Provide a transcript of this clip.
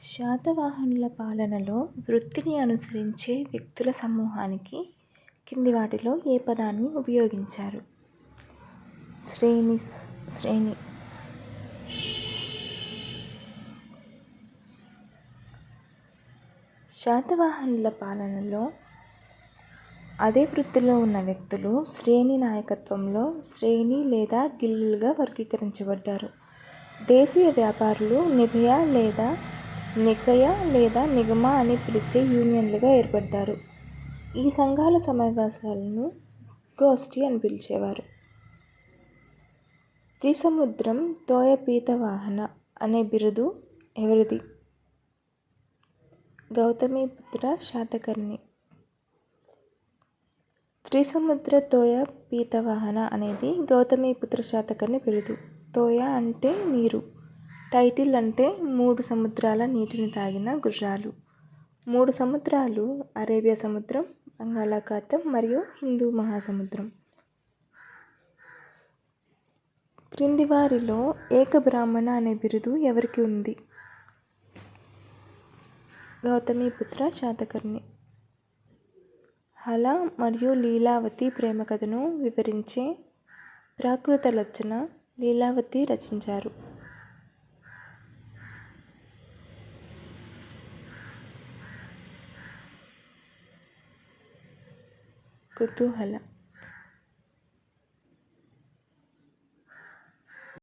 శాతవాహనుల పాలనలో వృత్తిని అనుసరించే వ్యక్తుల సమూహానికి కింది వాటిలో ఏ పదాన్ని ఉపయోగించారు? శ్రేణి. శాతవాహనుల పాలనలో అదే వృత్తిలో ఉన్న వ్యక్తులు శ్రేణి నాయకత్వంలో శ్రేణి లేదా గిల్డులుగా వర్గీకరించబడ్డారు. దేశీయ వ్యాపారులు నిభయ లేదా నికయ లేదా నిగమ అని పిలిచే యూనియన్లుగా ఏర్పడ్డారు. ఈ సంఘాల సమావేశాలను గోష్ఠి అని పిలిచేవారు. త్రిసముద్రం తోయపీతవాహన అనే బిరుదు ఎవరిది? గౌతమీపుత్ర శాతకర్ణి. త్రిసముద్ర తోయ పీతవాహన అనేది గౌతమీపుత్ర శాతకర్ణి బిరుదు. తోయ అంటే నీరు, టైటిల్ అంటే 3 సముద్రాల నీటిని తాగిన గుర్రాలు. 3 సముద్రాలు అరేబియా సముద్రం, బంగాళాఖాతం మరియు హిందూ మహాసముద్రం. క్రింది వారిలో ఏకబ్రాహ్మణ అనే బిరుదు ఎవరికి ఉంది? గౌతమీపుత్ర శాతకర్ణి. హల మరియు లీలావతి ప్రేమ కథను వివరించే ప్రాకృత రచన లీలావతి రచించారు. కుతూహల.